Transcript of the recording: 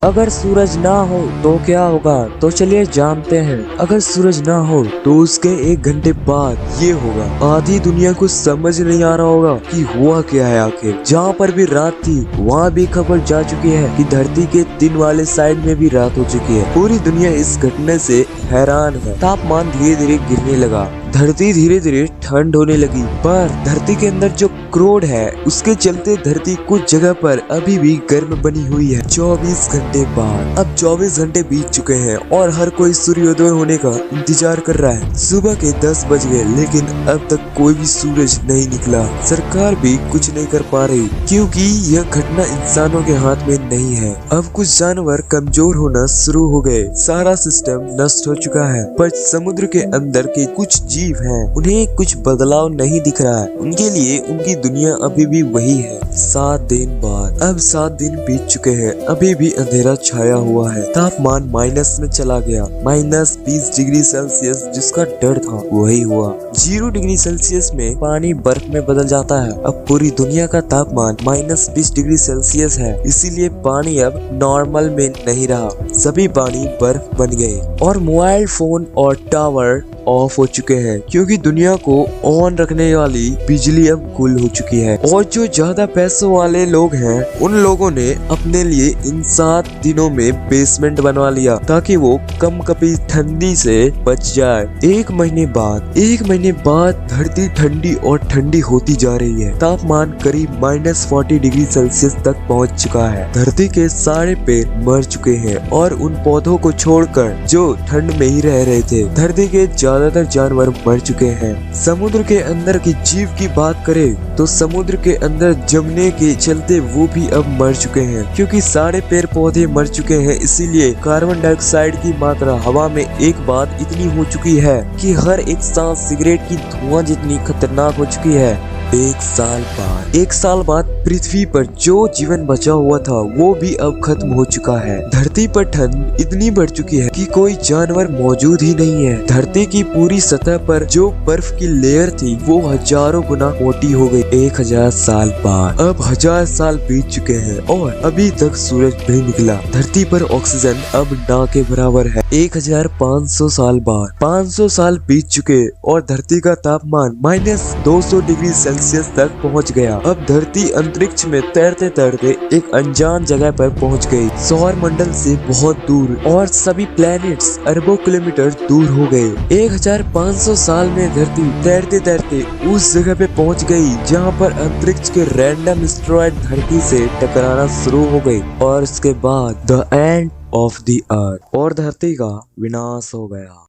अगर सूरज ना हो तो क्या होगा, तो चलिए जानते हैं। अगर सूरज ना हो तो उसके 1 घंटे बाद ये होगा। आधी दुनिया को समझ नहीं आ रहा होगा कि हुआ क्या है आखिर। जहाँ पर भी रात थी वहाँ भी खबर जा चुकी है कि धरती के दिन वाले साइड में भी रात हो चुकी है। पूरी दुनिया इस घटने से हैरान है। तापमान धीरे धीरे गिरने लगा, धरती धीरे धीरे ठंड होने लगी, पर धरती के अंदर जो क्रोड है उसके चलते धरती कुछ जगह पर अभी भी गर्म बनी हुई है। 24 घंटे बाद अब 24 घंटे बीत चुके हैं और हर कोई सूर्योदय होने का इंतजार कर रहा है। सुबह के 10 बज गए लेकिन अब तक कोई भी सूरज नहीं निकला। सरकार भी कुछ नहीं कर पा रही क्योंकि यह घटना इंसानों के हाथ में नहीं है। अब कुछ जानवर कमजोर होना शुरू हो गए, सारा सिस्टम नष्ट हो चुका है, पर समुद्र के अंदर के कुछ जीव हैं, उन्हें कुछ बदलाव नहीं दिख रहा है। उनके लिए उनकी दुनिया अभी भी वही है। 7 दिन बाद अब 7 दिन बीत चुके हैं, अभी भी अंधेरा छाया हुआ है। तापमान माइनस में चला गया, -20 डिग्री सेल्सियस जिसका डर था वही हुआ। 0 डिग्री सेल्सियस में पानी बर्फ में बदल जाता है। अब पूरी दुनिया का तापमान -20 डिग्री सेल्सियस है, इसीलिए पानी अब नॉर्मल में नहीं रहा, सभी पानी बर्फ बन गए। और मोबाइल फोन और टावर ऑफ हो चुके हैं क्योंकि दुनिया को ऑन रखने वाली बिजली अब गुल हो चुकी है। और जो ज्यादा पैसों वाले लोग हैं उन लोगों ने अपने लिए इन 7 दिनों में बेसमेंट बनवा लिया ताकि वो कम कपी ठंडी से बच जाए। 1 महीने बाद धरती ठंडी और ठंडी होती जा रही है। तापमान करीब -40 डिग्री सेल्सियस तक पहुंच चुका है। धरती के सारे पेड़ मर चुके हैं और उन पौधों को छोड़कर जो ठंड में ही रह रहे थे। धरती के ज्यादातर जानवर मर चुके हैं। समुद्र के अंदर की जीव की बात करें तो समुद्र के अंदर जमने के चलते वो भी अब मर चुके हैं क्योंकि सारे पेड़ पौधे मर चुके हैं। इसीलिए कार्बन डाइऑक्साइड की मात्रा हवा में एक बात इतनी हो चुकी है कि हर एक सांस सिगरेट की धुआं जितनी खतरनाक हो चुकी है। 1 साल बाद पृथ्वी पर जो जीवन बचा हुआ था वो भी अब खत्म हो चुका है। धरती पर ठंड इतनी बढ़ चुकी है कि कोई जानवर मौजूद ही नहीं है। धरती की पूरी सतह पर जो बर्फ की लेयर थी वो हजारों गुना मोटी हो गई। 1000 साल बाद अब 1000 साल बीत चुके हैं और अभी तक सूरज नहीं निकला। धरती पर ऑक्सीजन अब ना के बराबर है। 1500 साल बाद 500 साल बीत चुके और धरती का तापमान -200 डिग्री सेल्सियस तक पहुंच गया। अब धरती अंतरिक्ष में तैरते तैरते एक अनजान जगह पर पहुंच गई, सौर मंडल से बहुत दूर, और सभी प्लैनेट्स अरबों किलोमीटर दूर हो गए। 1500 साल में धरती तैरते तैरते उस जगह पे पहुंच गई जहां पर अंतरिक्ष के रैंडम एस्टेरॉयड धरती से टकराना शुरू हो गई और उसके बाद the end of the earth और धरती का विनाश हो गया।